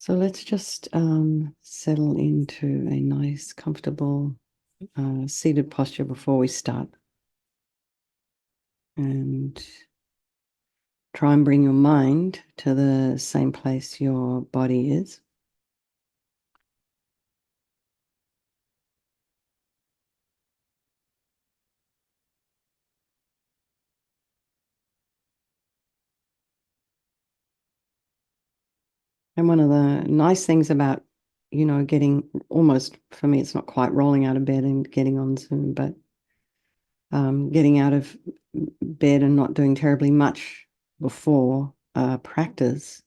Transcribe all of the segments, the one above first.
So let's just settle into a nice, comfortable seated posture before we start. And try and bring your mind to the same place your body is. And one of the nice things about, getting almost, for me, it's not quite rolling out of bed and getting on Zoom, but getting out of bed and not doing terribly much before practice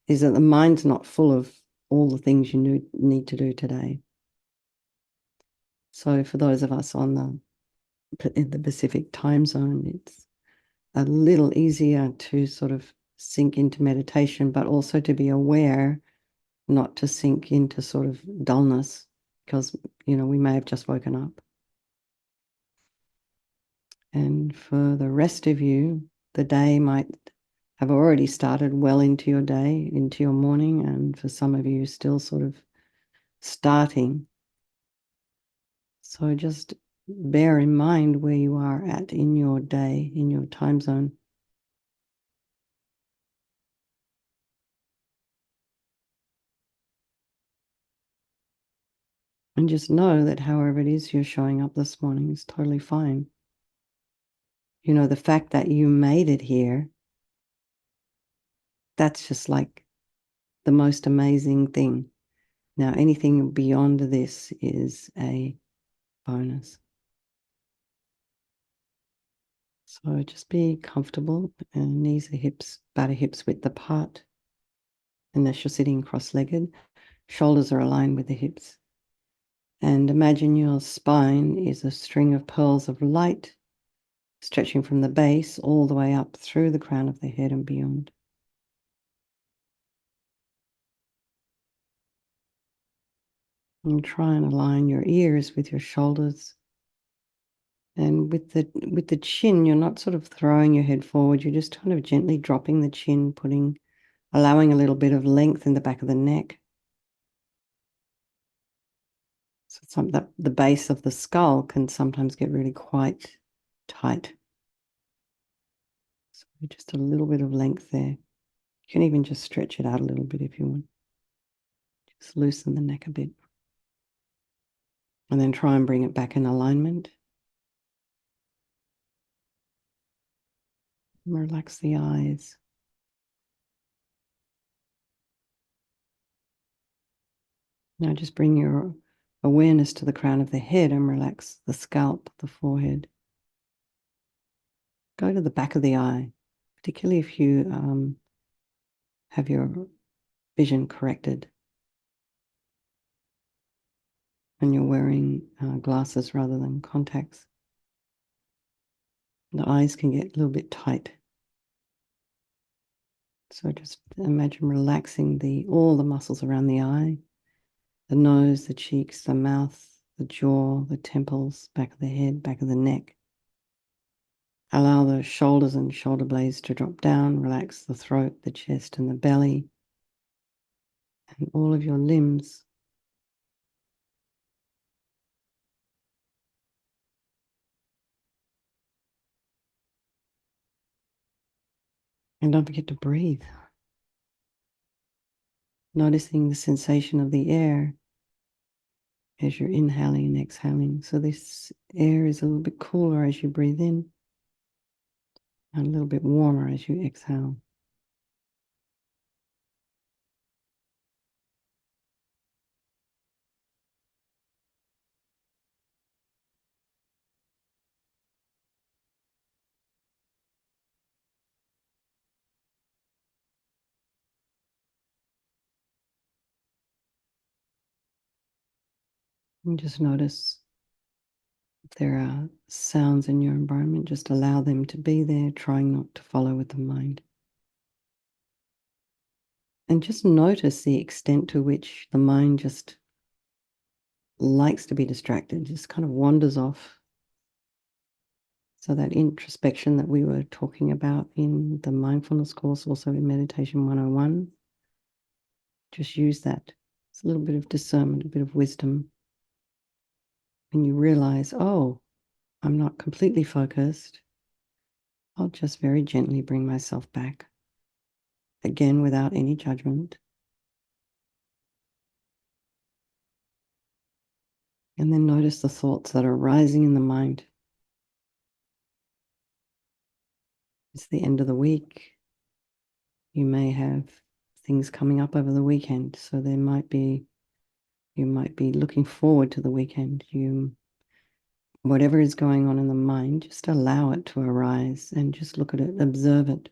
is that the mind's not full of all the things you need to do today. So for those of us in the Pacific time zone, it's a little easier to sort of sink into meditation, but also to be aware not to sink into sort of dullness because, we may have just woken up. And for the rest of you, the day might have already started well into your day, into your morning, and for some of you still sort of starting. So just bear in mind where you are at in your day, in your time zone. And just know that however it is you're showing up this morning is totally fine. The fact that you made it here, that's just like the most amazing thing. Now, anything beyond this is a bonus. So just be comfortable, and knees are about a hip's width apart, unless you're sitting cross-legged. Shoulders are aligned with the hips. And imagine your spine is a string of pearls of light stretching from the base all the way up through the crown of the head and beyond. And try and align your ears with your shoulders. And with the chin, you're not sort of throwing your head forward, you're just kind of gently dropping the chin, allowing a little bit of length in the back of the neck. So it's that the base of the skull can sometimes get really quite tight. So just a little bit of length there. You can even just stretch it out a little bit if you want. Just loosen the neck a bit. And then try and bring it back in alignment. Relax the eyes. Now just bring your awareness to the crown of the head and relax the scalp, the forehead. Go to the back of the eye, particularly if you have your vision corrected and you're wearing glasses rather than contacts. The eyes can get a little bit tight. So just imagine relaxing all the muscles around the eye, the nose, the cheeks, the mouth, the jaw, the temples, back of the head, back of the neck. Allow the shoulders and shoulder blades to drop down. Relax the throat, the chest, and the belly, and all of your limbs. And don't forget to breathe. Noticing the sensation of the air as you're inhaling and exhaling. So this air is a little bit cooler as you breathe in and a little bit warmer as you exhale. And just notice if there are sounds in your environment, just allow them to be there, trying not to follow with the mind. And just notice the extent to which the mind just likes to be distracted, just kind of wanders off. So that introspection that we were talking about in the mindfulness course, also in Meditation 101, Just use that. It's a little bit of discernment, a bit of wisdom. And you realize, oh, I'm not completely focused. I'll just very gently bring myself back. Again, without any judgment. And then notice the thoughts that are rising in the mind. It's the end of the week. You may have things coming up over the weekend. So you might be looking forward to the weekend. Whatever is going on in the mind, just allow it to arise and just look at it, observe it.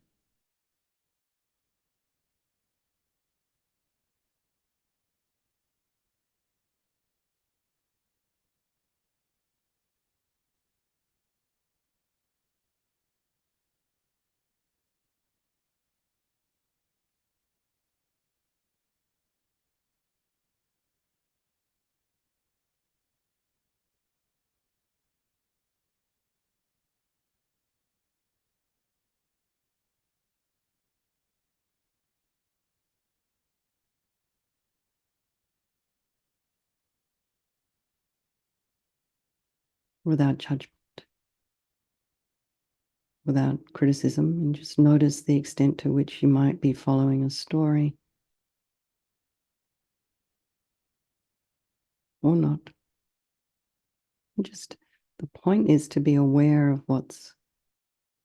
Without judgment, without criticism, and just notice the extent to which you might be following a story or not. Just the point is to be aware of what's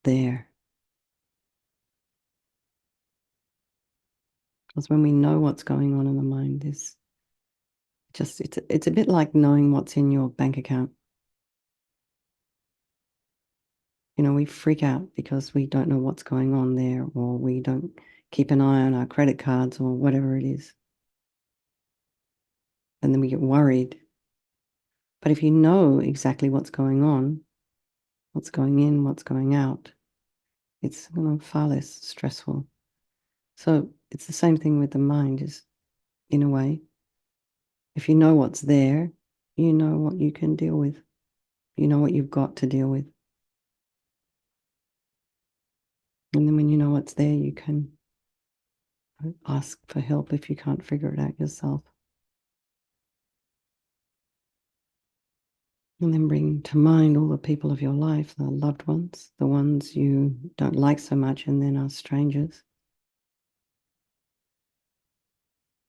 there. Because when we know what's going on in the mind, it's a bit like knowing what's in your bank account. We freak out because we don't know what's going on there, or we don't keep an eye on our credit cards or whatever it is. And then we get worried. But if you know exactly what's going on, what's going in, what's going out, it's far less stressful. So it's the same thing with the mind, is in a way, if you know what's there, you know what you can deal with. You know what you've got to deal with. And then when you know what's there, you can ask for help if you can't figure it out yourself. And then bring to mind all the people of your life, the loved ones, the ones you don't like so much and then are strangers.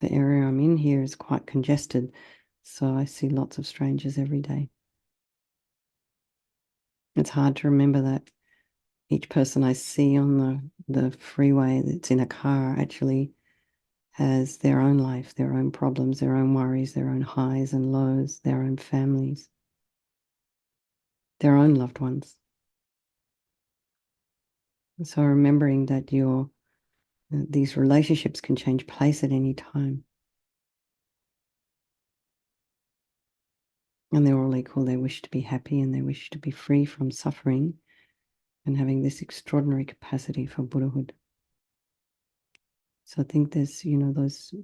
The area I'm in here is quite congested, so I see lots of strangers every day. It's hard to remember that each person I see on the freeway that's in a car actually has their own life, their own problems, their own worries, their own highs and lows, their own families, their own loved ones. So remembering that these relationships can change place at any time. And they're all equal. They wish to be happy and they wish to be free from suffering and having this extraordinary capacity for Buddhahood. So I think there's,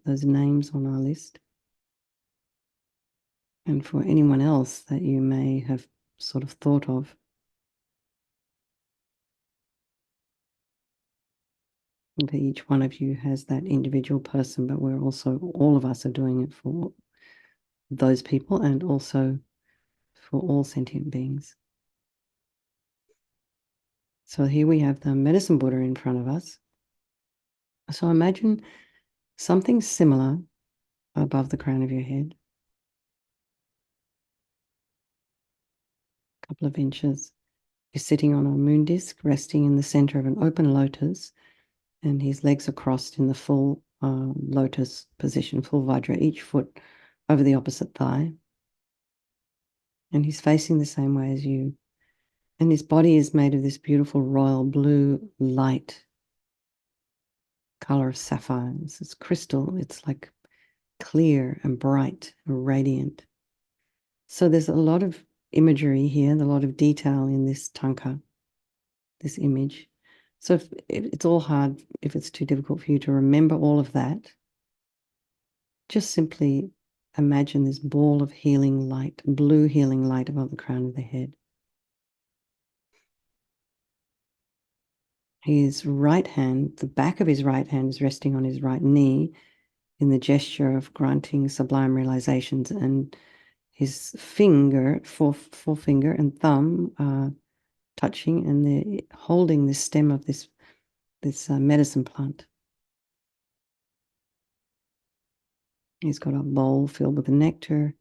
those names on our list. And for anyone else that you may have sort of thought of, that each one of you has that individual person, but all of us are doing it for those people and also for all sentient beings. So here we have the medicine Buddha in front of us. So imagine something similar above the crown of your head, a couple of inches. You're sitting on a moon disc, resting in the center of an open lotus, and his legs are crossed in the full lotus position, full vajra, each foot over the opposite thigh. And he's facing the same way as you. And his body is made of this beautiful royal blue light, color of sapphires. It's crystal. It's like clear and bright and radiant. So there's a lot of imagery here, a lot of detail in this tanka, this image. So if it's all hard, if it's too difficult for you to remember all of that, just simply imagine this ball of healing light, blue healing light above the crown of the head. His right hand, the back of his right hand is resting on his right knee. in the gesture of granting sublime realizations, and his finger, forefinger and thumb are touching, and they're holding the stem of this medicine plant. He's got a bowl filled with nectar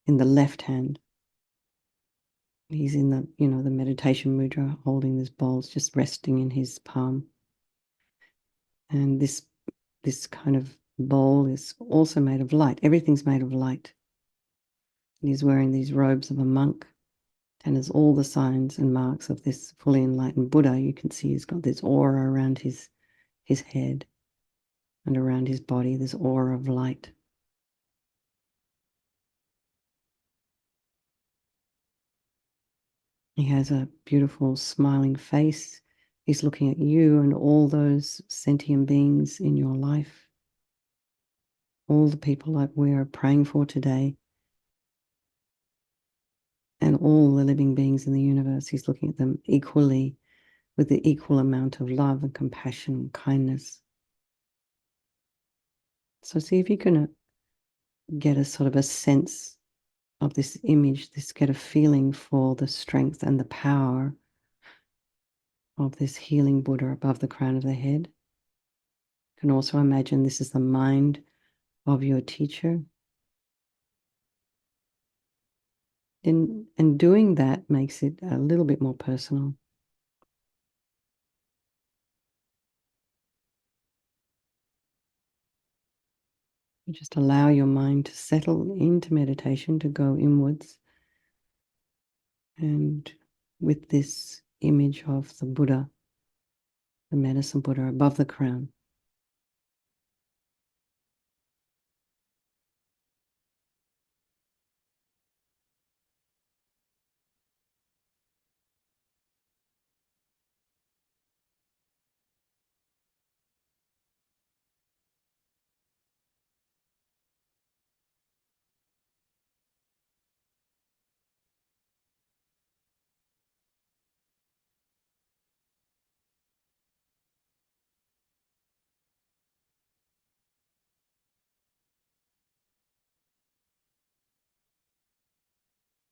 in the left hand. He's in the, the meditation mudra, holding this bowl, just resting in his palm. And this kind of bowl is also made of light. Everything's made of light. And he's wearing these robes of a monk, and as all the signs and marks of this fully enlightened Buddha, you can see he's got this aura around his head and around his body, this aura of light. He has a beautiful smiling face. He's looking at you and all those sentient beings in your life, all the people that we are praying for today, and all the living beings in the universe. He's looking at them equally, with the equal amount of love and compassion and kindness. So see if you can get a sort of a sense of this image, get a feeling for the strength and the power of this healing Buddha above the crown of the head. You can also imagine this is the mind of your teacher. And doing that makes it a little bit more personal. You just allow your mind to settle into meditation, to go inwards. And with this image of the Buddha, the medicine Buddha above the crown,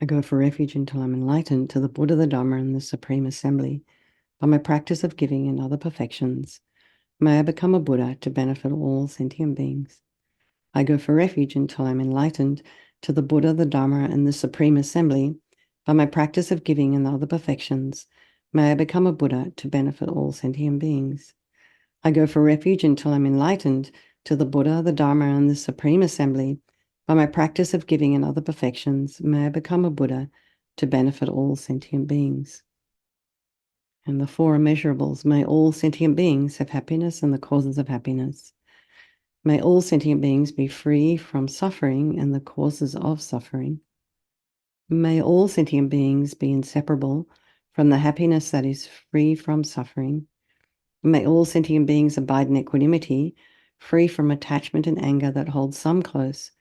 I go for refuge until I'm enlightened to the Buddha, the Dhamma, and the Supreme Assembly. By my practice of giving and other perfections, may I become a Buddha to benefit all sentient beings. I go for refuge until I'm enlightened to the Buddha, the Dhamma, and the Supreme Assembly. By my practice of giving and other perfections, may I become a Buddha to benefit all sentient beings. I go for refuge until I'm enlightened to the Buddha, the Dharma, and the Supreme Assembly. By my practice of giving and other perfections, may I become a Buddha to benefit all sentient beings. And the four immeasurables, may all sentient beings have happiness and the causes of happiness. May all sentient beings be free from suffering and the causes of suffering. May all sentient beings be inseparable from the happiness that is free from suffering. May all sentient beings abide in equanimity, free from attachment and anger that holds some close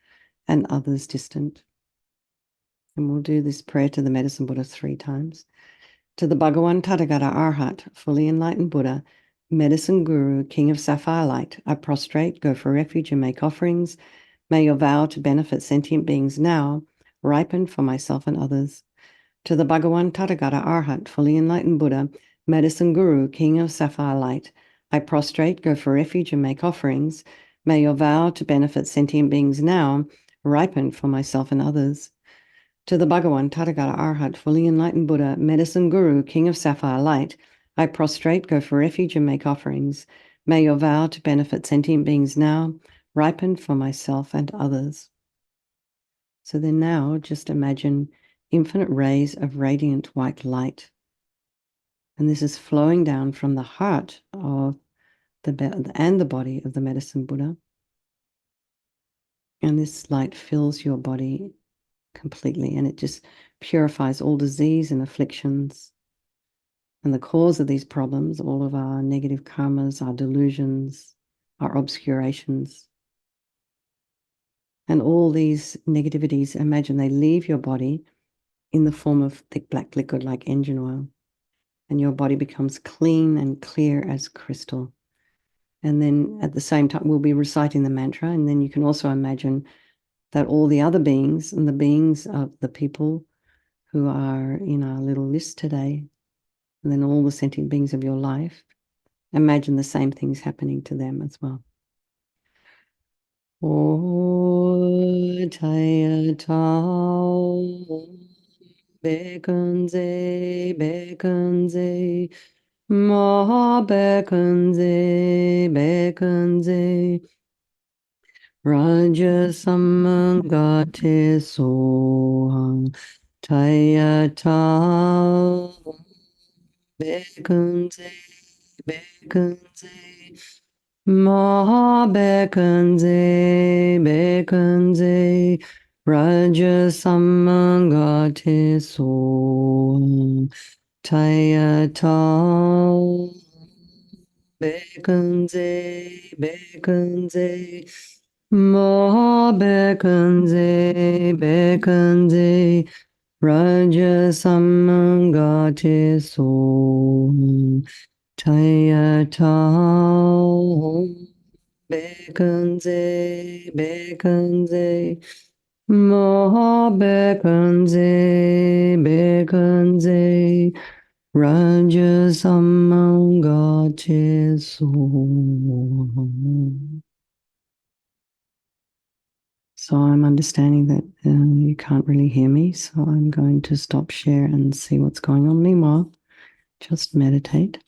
and others distant. And we'll do this prayer to the medicine Buddha 3 times. To the Bhagawan Tathagata Arhat, fully enlightened Buddha, medicine guru, king of sapphire light, I prostrate, go for refuge, and make offerings. May your vow to benefit sentient beings now ripen for myself and others. To the Bhagawan Tathagata Arhat, fully enlightened Buddha, medicine guru, king of sapphire light, I prostrate, go for refuge, and make offerings. May your vow to benefit sentient beings now ripen for myself and others. To the Bhagawan Tathagata Arhat, fully enlightened Buddha, medicine guru, king of sapphire light, I prostrate, go for refuge, and make offerings. May your vow to benefit sentient beings now ripen for myself and others. So then now just imagine infinite rays of radiant white light. And this is flowing down from the heart of the body of the medicine Buddha. And this light fills your body completely, and it just purifies all disease and afflictions. And the cause of these problems, all of our negative karmas, our delusions, our obscurations, and all these negativities, imagine they leave your body in the form of thick black liquid like engine oil, and your body becomes clean and clear as crystal. And then at the same time, we'll be reciting the mantra. And then you can also imagine that all the other beings and the beings of the people who are in our little list today, and then all the sentient beings of your life, imagine the same things happening to them as well. O Taya Tao Bekunze Bekunze Ma Bekunze Bekunze Raja Samangate Sohang Taya Tao Bekunze Bekunze Ma Bekunze Bekunze Raja Samangate Sohang Taya Tao Bekunze Bekunze Ma Bekunze Bekunze Raja Samangate So Taya Tao Bekunze Bekunze Ma Bekunze Bekunze Raja Samangate So. So I'm understanding that you can't really hear me, so I'm going to stop share and see what's going on. Meanwhile, just meditate.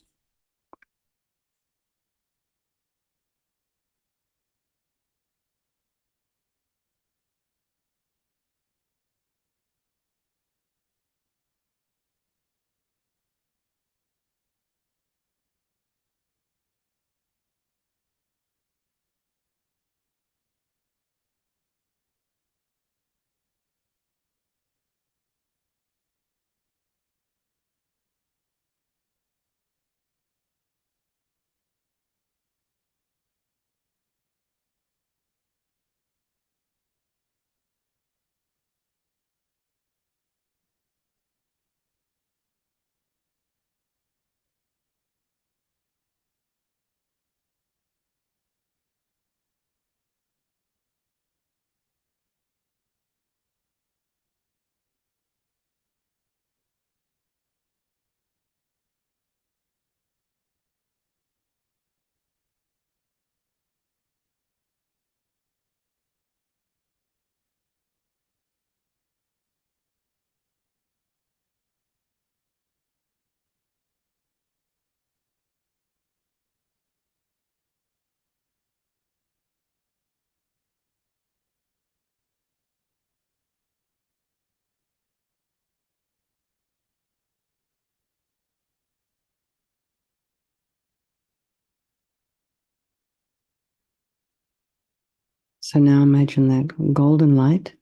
So now imagine that golden light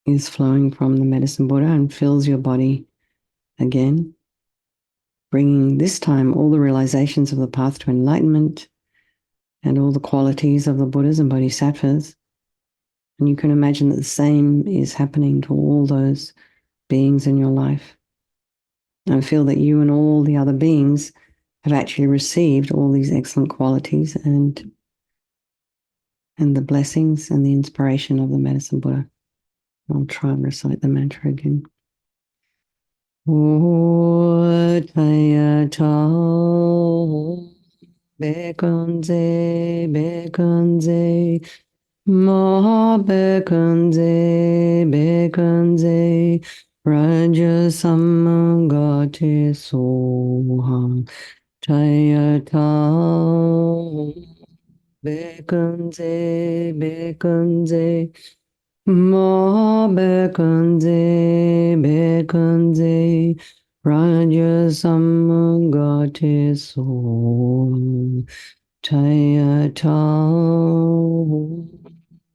is flowing from the medicine Buddha and fills your body again, bringing this time all the realizations of the path to enlightenment and all the qualities of the Buddhas and Bodhisattvas. And you can imagine that the same is happening to all those beings in your life. And feel that you and all the other beings have actually received all these excellent qualities and the blessings and the inspiration of the medicine Buddha. I'll try and recite the mantra again. O Taya Tao Bekunze Bekunze Ma Bekunze Bekunze Raja Samangate Sohang Taya Tao Bekunze Bekunze Ma Bekunze Bekunze Raja Samangate So Taya Tao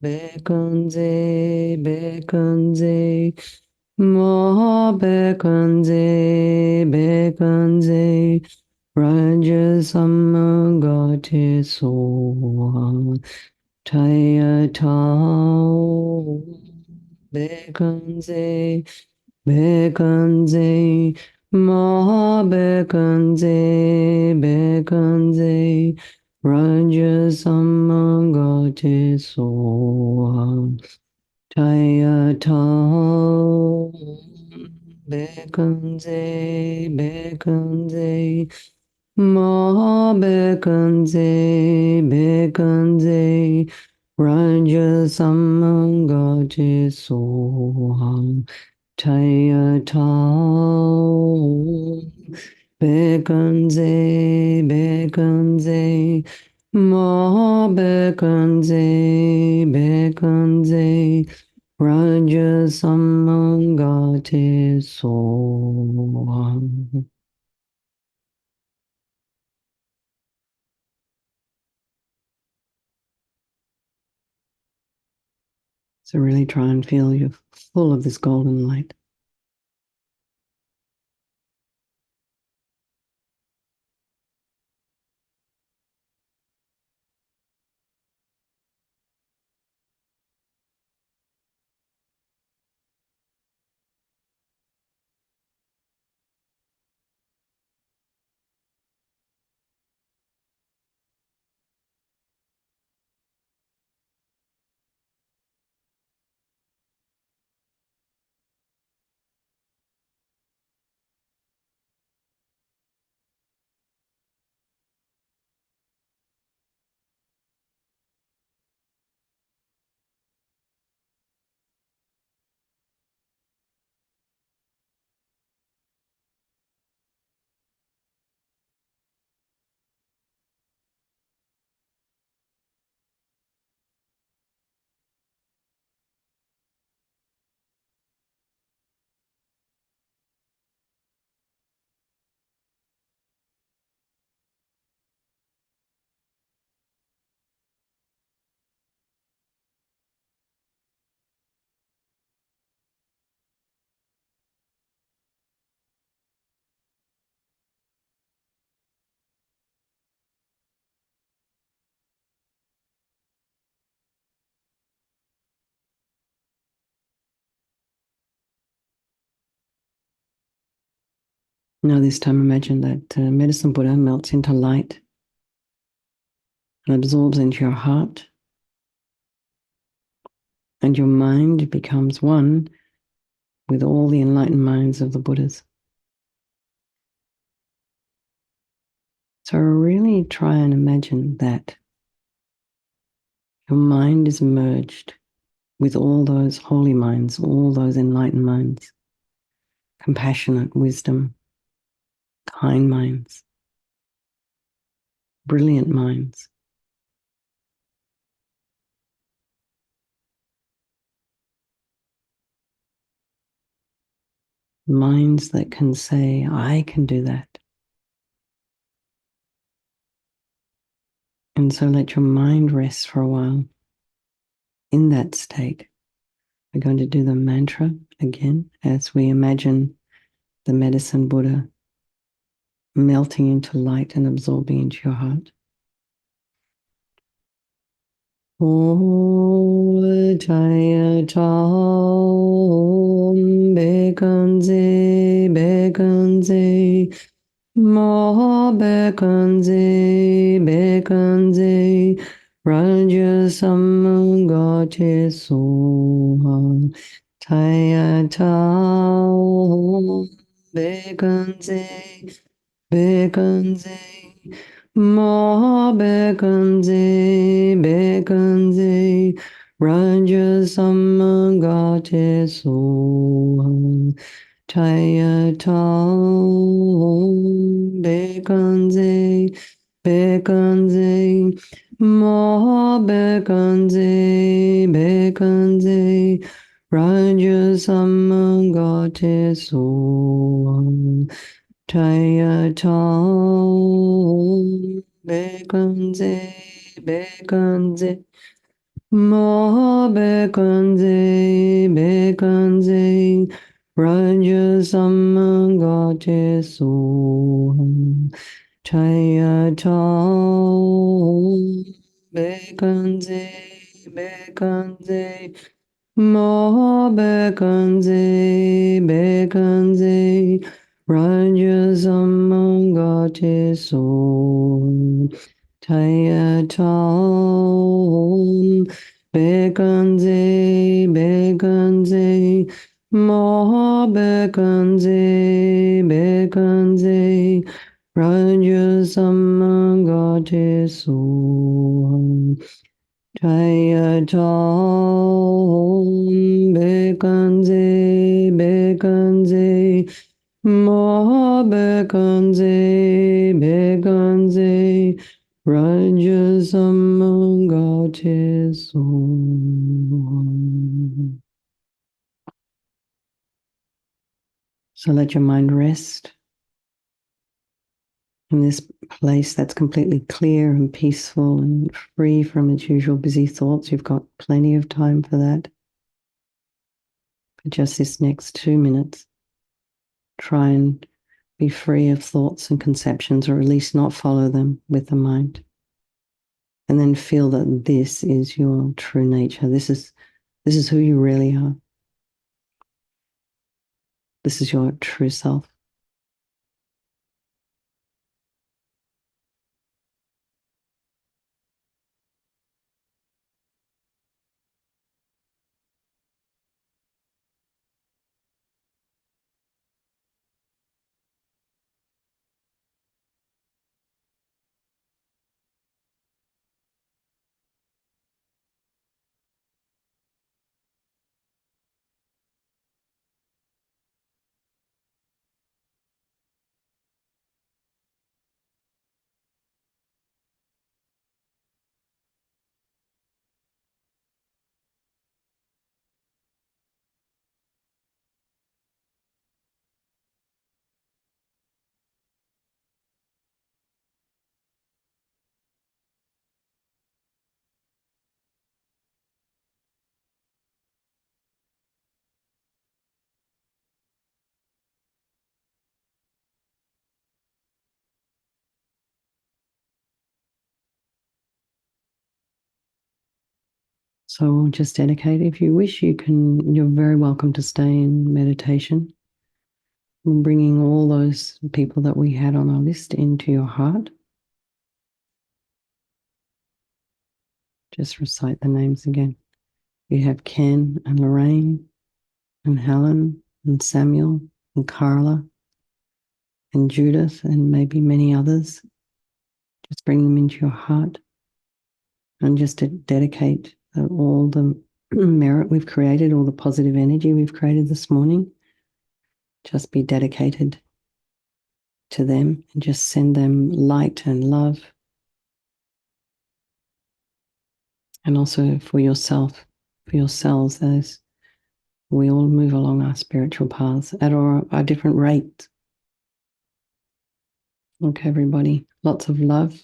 Bekunze Bekunze Ma Bekunze Bekunze Raja Samagate So Taya Tao Bekunze Bekunze Mahabekanze, Bekanze, Raja Samangate Soham, Tayatam, Bekanze, Bekanze, Mahabekanze, Bekanze, Raja Samangate Soham, Tayatam, Bekanze, Bekanze, Ma Bekanze, Bekanze, Raja Samangate Soham. So really try and feel you're full of this golden light. Now this time imagine that medicine Buddha melts into light and absorbs into your heart, and your mind becomes one with all the enlightened minds of the Buddhas. So really try and imagine that your mind is merged with all those holy minds, all those enlightened minds, compassionate wisdom, kind minds, brilliant minds. Minds that can say, I can do that. And so let your mind rest for a while in that state. We're going to do the mantra again as we imagine the medicine Buddha melting into light and absorbing into your heart. Om Jaya Tam Bekanze Bekanze Ma Bekanze Bekanze Raja Samangate Soham Taya Tam Bekanze Bekanze Ma Bekanze Bekanze Raja Samangate Soham Taya Tam Bekanze Bekanze Ma Bekanze Bekanze Raja Samangate Soham Taya Tam Bekanze Bekanze Ma Bekanze Bekanze Raja Samangate Soham Taya Tam Bekanze Bekanze Ma Bekanze Bekanze Raja Samangati So Tayatam Bekanze Bekanze Maha Bekanze Bekanze Raja Samangati So Tayatam Bekanze Bekanze Maha Bekanze Bekanze Raja Samangate Som. So let your mind rest in this place that's completely clear and peaceful and free from its usual busy thoughts. You've got plenty of time for that. For just this next 2 minutes, try and be free of thoughts and conceptions, or at least not follow them with the mind. And then feel that this is your true nature. This is who you really are. This is your true self. So just dedicate. If you wish, you're very welcome to stay in meditation. And bringing all those people that we had on our list into your heart. Just recite the names again. You have Ken and Lorraine and Helen and Samuel and Carla and Judith and maybe many others. Just bring them into your heart and just to dedicate all the merit we've created, all the positive energy we've created this morning. Just be dedicated to them and just send them light and love. And also for yourself, for yourselves, as we all move along our spiritual paths at our different rates. Okay, everybody, lots of love.